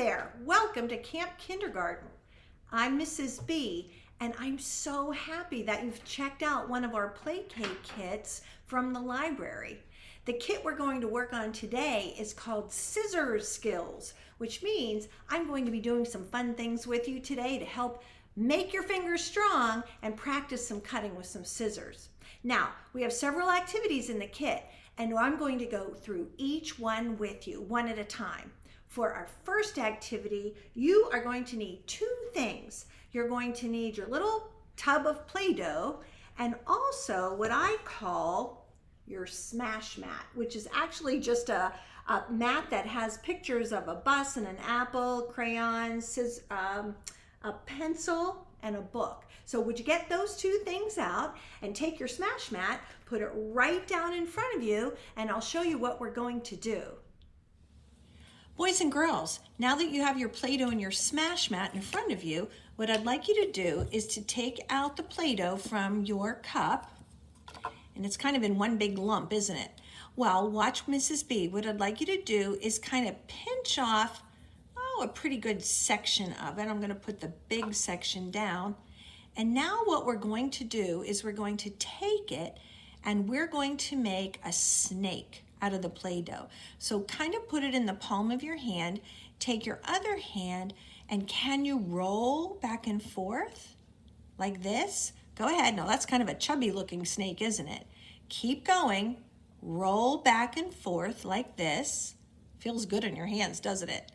there, welcome to Camp Kindergarten. I'm Mrs. B, and I'm so happy that you've checked out one of our play kits from the library. The kit we're going to work on today is called Scissor Skills, which means I'm going to be doing some fun things with you today to help make your fingers strong and practice some cutting with some scissors. Now, we have several activities in the kit, and I'm going to go through each one with you, one at a time. For our first activity, you are going to need two things. You're going to need your little tub of Play-Doh and also what I call your smash mat, which is actually just a mat that has pictures of a bus and an apple, crayons, a pencil, and a book. So would you get those two things out and take your smash mat, put it right down in front of you, and I'll show you what we're going to do. Boys and girls, now that you have your Play-Doh and your smash mat in front of you, what I'd like you to do is to take out the Play-Doh from your cup, and it's kind of in one big lump, isn't it? Well, watch Mrs. B. What I'd like you to do is kind of pinch off, a pretty good section of it. I'm going to put the big section down. And now what we're going to do is we're going to take it and we're going to make a snake out of the Play-Doh. So kind of put it in the palm of your hand, take your other hand, and can you roll back and forth like this? Go ahead. Now that's kind of a chubby looking snake, isn't it? Keep going. Roll back and forth like this. Feels good in your hands, doesn't it?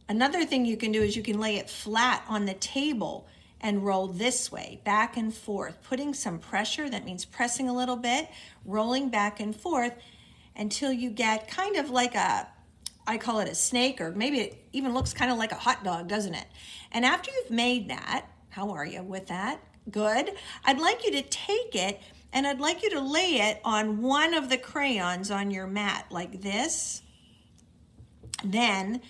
Another thing you can do is you can lay it flat on the table and roll this way, back and forth, putting some pressure. That means pressing a little bit, rolling back and forth until you get kind of like I call it a snake, or maybe it even looks kind of like a hot dog, doesn't it? And after you've made that, how are you with that? Good. I'd like you to take it and I'd like you to lay it on one of the crayons on your mat like this. Then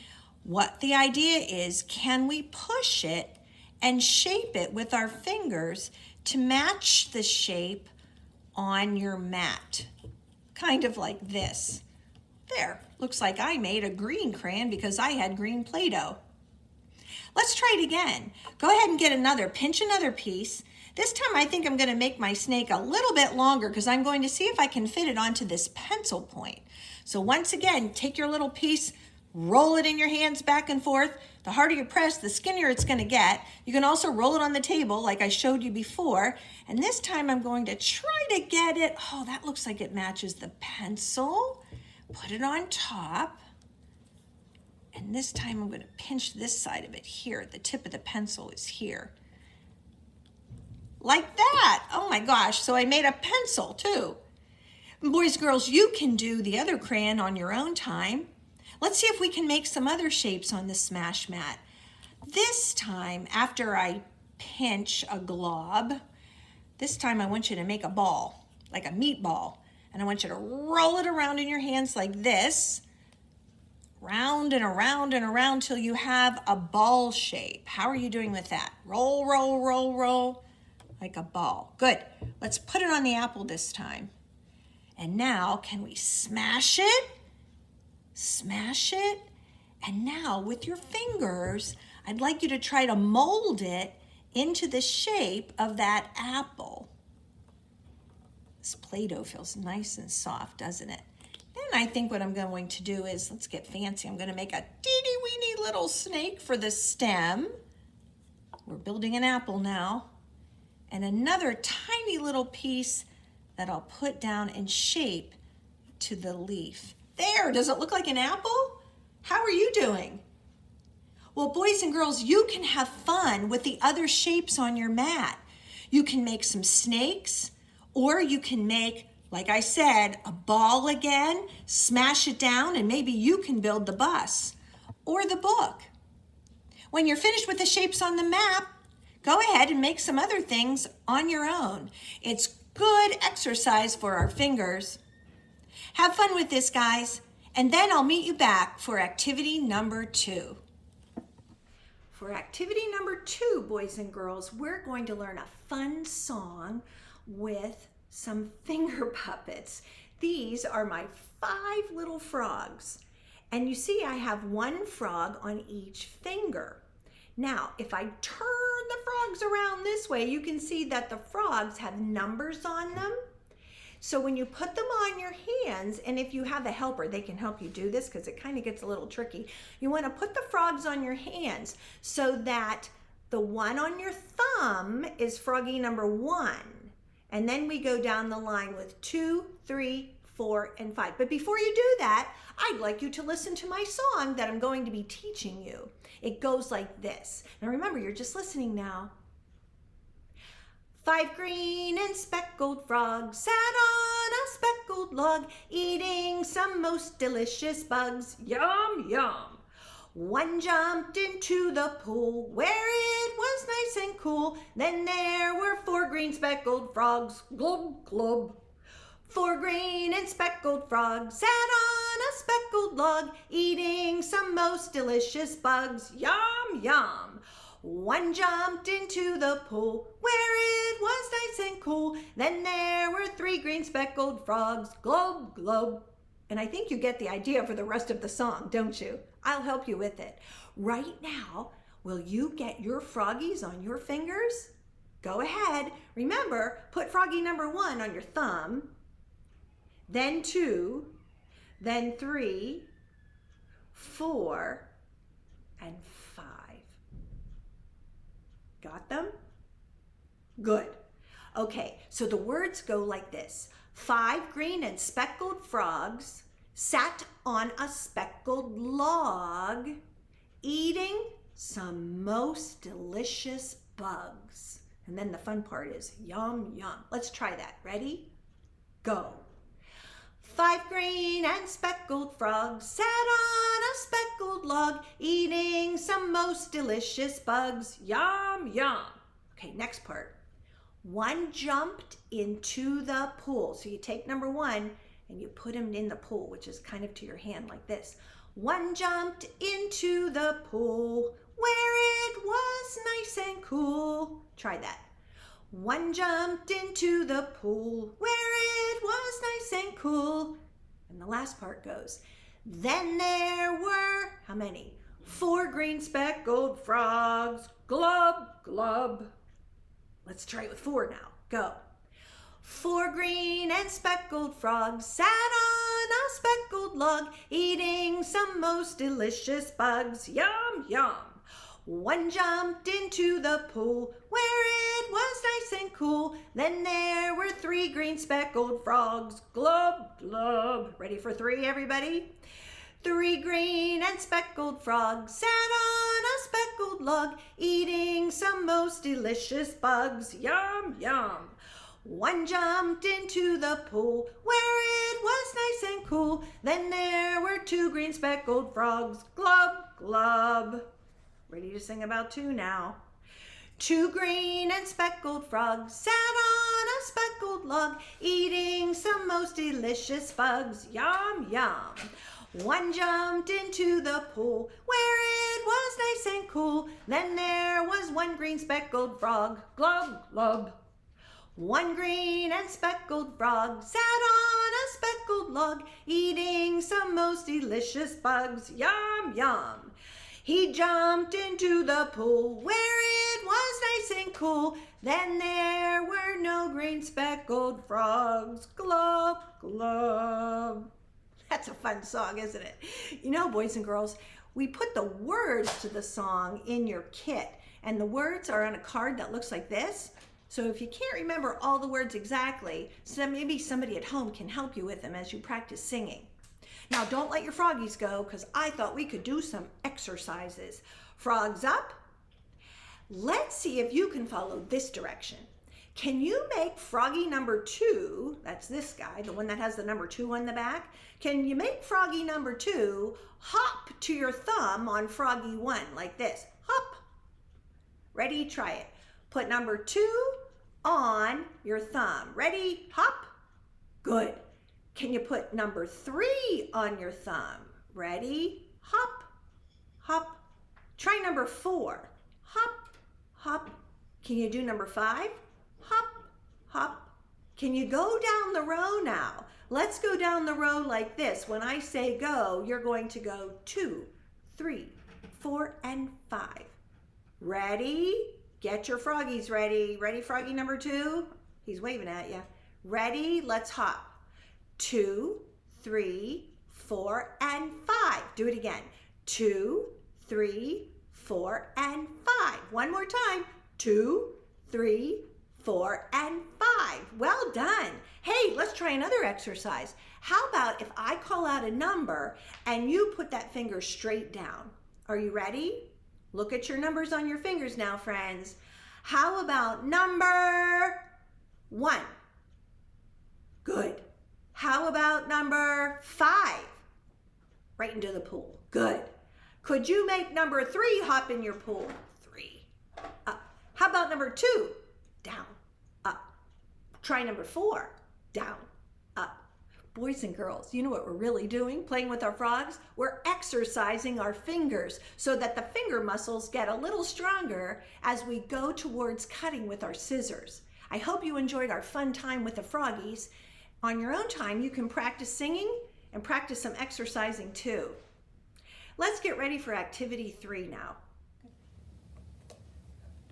what the idea is, can we push it and shape it with our fingers to match the shape on your mat? Kind of like this. There, looks like I made a green crayon because I had green Play-Doh. Let's try it again. Go ahead and get pinch another piece. This time I think I'm going to make my snake a little bit longer because I'm going to see if I can fit it onto this pencil point. So once again, take your little piece, roll it in your hands back and forth. The harder you press, the skinnier it's going to get. You can also roll it on the table like I showed you before. And this time I'm going to try to get it. Oh, that looks like it matches the pencil. Put it on top. And this time I'm going to pinch this side of it here. The tip of the pencil is here. Like that. Oh my gosh. So I made a pencil too. Boys, girls, you can do the other crayon on your own time. Let's see if we can make some other shapes on the smash mat. This time, after I pinch a glob, this time I want you to make a ball, like a meatball. And I want you to roll it around in your hands like this, round and around and around till you have a ball shape. How are you doing with that? Roll, roll, roll, roll, like a ball. Good. Let's put it on the apple this time. And now, can we smash it? Smash it, and now with your fingers, I'd like you to try to mold it into the shape of that apple. This Play-Doh feels nice and soft, doesn't it? Then I think what I'm going to do is, let's get fancy. I'm going to make a teeny-weeny little snake for the stem. We're building an apple now. And another tiny little piece that I'll put down and shape to the leaf. There, does it look like an apple? How are you doing? Well, boys and girls, you can have fun with the other shapes on your mat. You can make some snakes, or you can make, like I said, a ball again, smash it down, and maybe you can build the bus or the book. When you're finished with the shapes on the map, go ahead and make some other things on your own. It's good exercise for our fingers. Have fun with this, guys, and then I'll meet you back for activity number 2. For activity number 2, boys and girls, we're going to learn a fun song with some finger puppets. These are my 5 little frogs, And you see I have one frog on each finger. Now, if I turn the frogs around this way, you can see that the frogs have numbers on them. So when you put them on your hands, and if you have a helper, they can help you do this because it kind of gets a little tricky. You want to put the frogs on your hands so that the one on your thumb is froggy number 1. And then we go down the line with 2, 3, 4, and 5. But before you do that, I'd like you to listen to my song that I'm going to be teaching you. It goes like this. Now remember, you're just listening now. 5 green and speckled frogs sat on a speckled log, eating some most delicious bugs. Yum, yum. One jumped into the pool where it was nice and cool. Then there were 4 green speckled frogs. Glub, glub. 4 green and speckled frogs sat on a speckled log, eating some most delicious bugs. Yum, yum. One jumped into the pool where it was nice and cool. Then there were 3 green speckled frogs. Glub, glub. And I think you get the idea for the rest of the song, don't you? I'll help you with it. Right now, will you get your froggies on your fingers? Go ahead. Remember, put froggy number 1 on your thumb, then 2, then 3, 4, and 5. Got them? Good. Okay, so the words go like this. 5 green and speckled frogs sat on a speckled log, eating some most delicious bugs. And then the fun part is yum, yum. Let's try that. Ready? Go. 5 green and speckled frogs sat on a speckled log, eating some most delicious bugs. Yum, yum. Okay, next part. 1 jumped into the pool. So you take number 1 and you put him in the pool, which is kind of to your hand like this. 1 jumped into the pool where it was nice and cool. Try that. 1 jumped into the pool where it was nice and cool. And the last part goes, then there were, how many? 4 green speckled frogs. Glub, glub. Let's try it with 4 now. Go. 4 green and speckled frogs sat on a speckled log, eating some most delicious bugs. Yum, yum. 1 jumped into the pool where it was nice and cool. Then there were 3 green speckled frogs. Glub, glub. Ready for 3, everybody? 3 green and speckled frogs sat on a speckled log, eating some most delicious bugs. Yum, yum. 1 jumped into the pool where it was nice and cool. Then there were 2 green speckled frogs. Glub, glub. Ready to sing about 2 now. 2 green and speckled frogs sat on a speckled log, eating some most delicious bugs. Yum, yum. 1 jumped into the pool where it was nice and cool. Then there was 1 green speckled frog. Glub, glub. 1 green and speckled frog sat on a speckled log, eating some most delicious bugs. Yum, yum. He jumped into the pool where it was nice and cool. Then there were no green speckled frogs. Glub, glub. That's a fun song, isn't it? You know, boys and girls, we put the words to the song in your kit, and the words are on a card that looks like this. So if you can't remember all the words exactly, so maybe somebody at home can help you with them as you practice singing. Now, don't let your froggies go, because I thought we could do some exercises. Frogs up. Let's see if you can follow this direction. Can you make froggy number 2, that's this guy, the one that has the number 2 on the back, can you make froggy number 2 hop to your thumb on froggy 1 like this? Hop. Ready? Try it. Put number 2 on your thumb. Ready? Hop. Good. Can you put number 3 on your thumb? Ready? Hop, hop. Try number 4. Hop, hop. Can you do number 5? Hop, hop. Can you go down the row now? let's go down the row like this. When I say go, you're going to go 2, 3, 4, and 5. Ready? Get your froggies ready. Ready, froggy number 2? He's waving at you. Ready? Let's hop. 2, 3, 4, and 5. Do it again. 2, 3, 4, and 5. One more time. 2, 3, 4, and 5. Well done. Hey, let's try another exercise. How about if I call out a number and you put that finger straight down? Are you ready? Look at your numbers on your fingers now, friends. How about number 1? Good. How about number 5? Right into the pool. Good. Could you make number 3 hop in your pool? 3. Up. How about number 2? Down. Up. Try number 4. Down. Up. Boys and girls, you know what we're really doing playing with our frogs? We're exercising our fingers so that the finger muscles get a little stronger as we go towards cutting with our scissors. I hope you enjoyed our fun time with the froggies. On your own time, you can practice singing and practice some exercising too. Let's get ready for activity 3 now.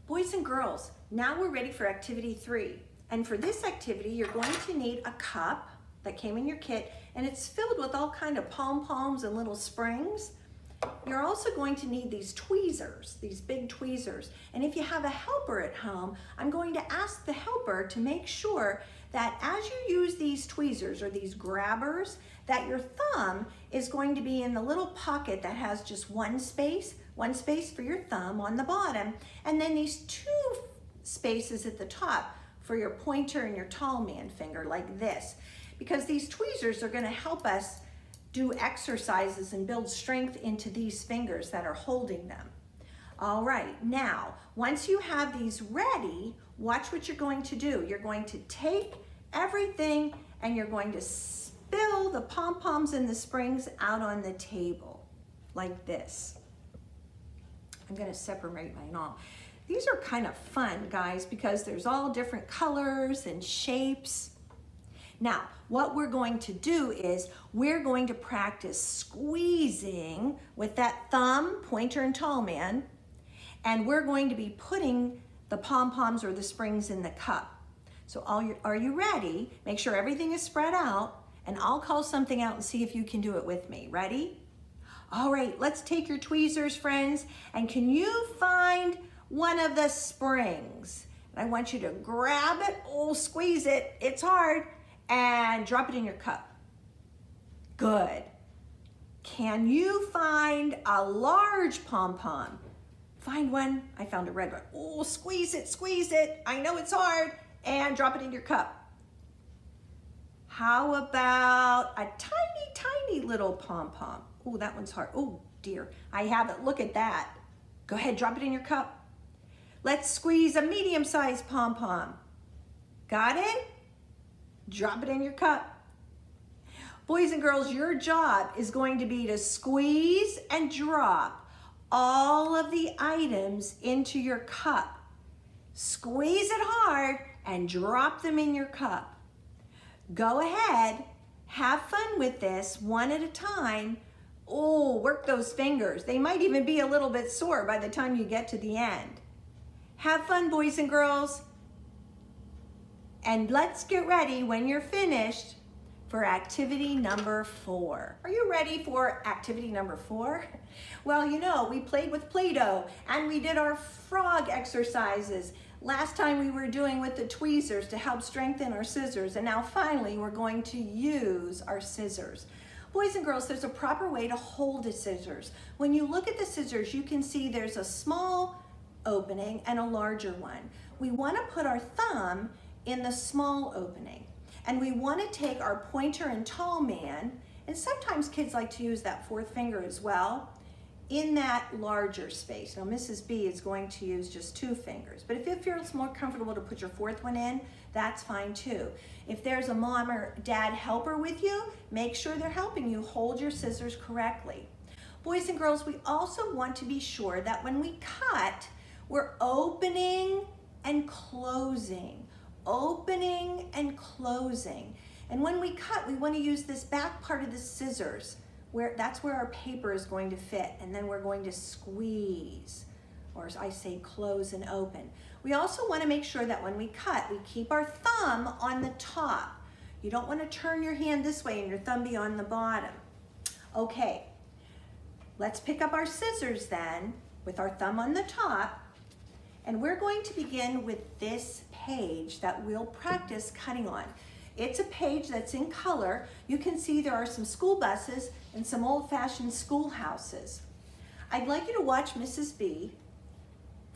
Boys and girls, now we're ready for activity 3. And for this activity, you're going to need a cup that came in your kit, and it's filled with all kind of pom-poms and little springs. You're also going to need these tweezers, these big tweezers. And if you have a helper at home, I'm going to ask the helper to make sure that as you use these tweezers or these grabbers, that your thumb is going to be in the little pocket that has just one space for your thumb on the bottom, and then these 2 spaces at the top for your pointer and your tall man finger like this. Because these tweezers are going to help us do exercises and build strength into these fingers that are holding them. All right, now, once you have these ready, watch what you're going to do. You're going to take everything and you're going to spill the pom-poms and the springs out on the table like this. I'm going to separate mine all. These are kind of fun, guys, because there's all different colors and shapes. Now, what we're going to do is we're going to practice squeezing with that thumb, pointer, and tall man, and we're going to be putting the pom-poms or the springs in the cup. So are you ready? Make sure everything is spread out, and I'll call something out and see if you can do it with me. Ready? All right, let's take your tweezers, friends, and can you find one of the springs? And I want you to grab it, squeeze it, it's hard, and drop it in your cup. Good. Can you find a large pom-pom? Find one. I found a red one. Squeeze it. I know it's hard. And drop it in your cup. How about a tiny, tiny little pom-pom? That one's hard. Dear, I have it. Look at that. Go ahead, drop it in your cup. Let's squeeze a medium-sized pom-pom. Got it? Drop it in your cup. Boys and girls, your job is going to be to squeeze and drop all of the items into your cup. Squeeze it hard and drop them in your cup. Go ahead, have fun with this one at a time. Work those fingers. They might even be a little bit sore by the time you get to the end. Have fun, boys and girls. And let's get ready when you're finished for activity number 4. Are you ready for activity number 4? Well, you know, we played with Play-Doh and we did our frog exercises. Last time we were doing with the tweezers to help strengthen our scissors, and now finally we're going to use our scissors. Boys and girls, there's a proper way to hold the scissors. When you look at the scissors, you can see there's a small opening and a larger one. We want to put our thumb in the small opening, and we want to take our pointer and tall man, and sometimes kids like to use that 4th finger as well, in that larger space. Now Mrs. B is going to use just 2 fingers, but if it feels more comfortable to put your 4th one in, that's fine too. If there's a mom or dad helper with you, make sure they're helping you hold your scissors correctly. Boys and girls, we also want to be sure that when we cut, we're opening and closing. Opening and closing. And when we cut, we want to use this back part of the scissors, that's where our paper is going to fit, and then we're going to squeeze, or as I say, close and open. We also want to make sure that when we cut, we keep our thumb on the top. You don't want to turn your hand this way and your thumb be on the bottom. Okay, let's pick up our scissors then with our thumb on the top, and we're going to begin with this page that we'll practice cutting on. It's a page that's in color. You can see there are some school buses and some old-fashioned schoolhouses. I'd like you to watch Mrs. B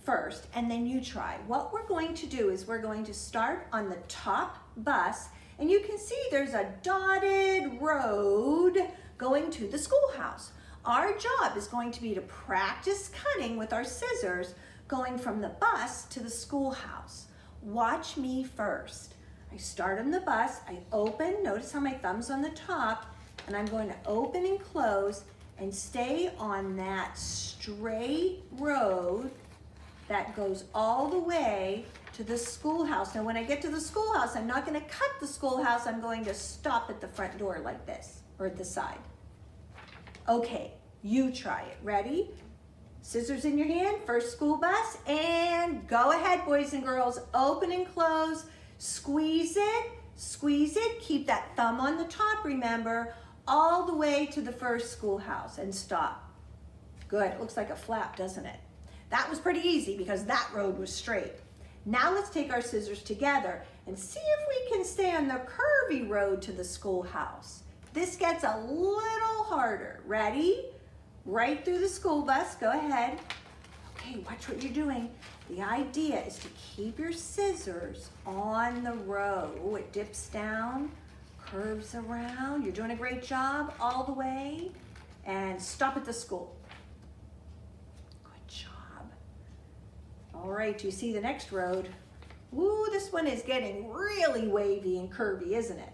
first, and then you try. What we're going to do is we're going to start on the top bus, and you can see there's a dotted road going to the schoolhouse. Our job is going to be to practice cutting with our scissors going from the bus to the schoolhouse. Watch me first. I start on the bus, I open, notice how my thumb's on the top, and I'm going to open and close and stay on that straight road that goes all the way to the schoolhouse. Now when I get to the schoolhouse, I'm not going to cut the schoolhouse, I'm going to stop at the front door like this, or at the side. Okay, you try it. Ready? Scissors in your hand, first school bus, and go ahead, boys and girls. Open and close, squeeze it, keep that thumb on the top, remember, all the way to the first schoolhouse, and stop. Good, it looks like a flap, doesn't it? That was pretty easy because that road was straight. Now let's take our scissors together and see if we can stay on the curvy road to the schoolhouse. This gets a little harder. Ready? Right through the school bus, go ahead. Okay, watch what you're doing. The idea is to keep your scissors on the road. Oh, it dips down, curves around. You're doing a great job all the way. And stop at the school. Good job. All right, do you see the next road? Ooh, this one is getting really wavy and curvy, isn't it?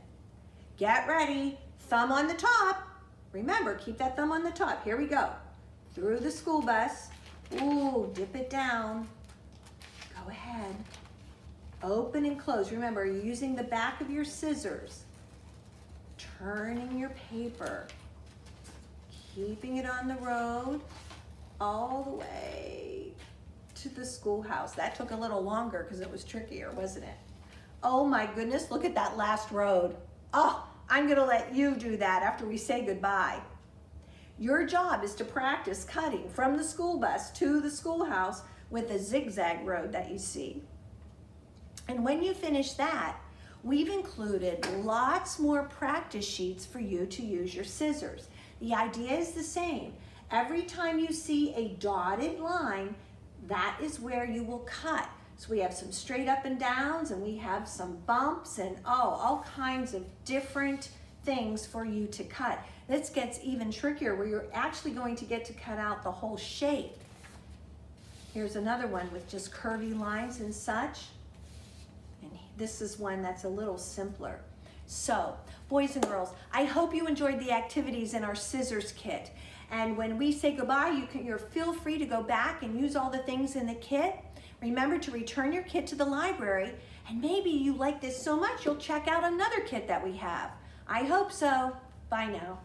Get ready, thumb on the top. Remember, keep that thumb on the top. Here we go. Through the school bus. Ooh, dip it down. Go ahead. Open and close. Remember, you're using the back of your scissors. Turning your paper. Keeping it on the road all the way to the schoolhouse. That took a little longer because it was trickier, wasn't it? Oh my goodness, look at that last road. Oh, I'm gonna let you do that after we say goodbye. Your job is to practice cutting from the school bus to the schoolhouse with a zigzag road that you see. And when you finish that, we've included lots more practice sheets for you to use your scissors. The idea is the same. Every time you see a dotted line, that is where you will cut. So we have some straight up and downs, and we have some bumps, and all kinds of different things for you to cut. This gets even trickier where you're actually going to get to cut out the whole shape. Here's another one with just curvy lines and such. And this is one that's a little simpler. So, boys and girls, I hope you enjoyed the activities in our scissors kit. And when we say goodbye, you're feel free to go back and use all the things in the kit. Remember to return your kit to the library, and maybe you like this so much you'll check out another kit that we have. I hope so. Bye now.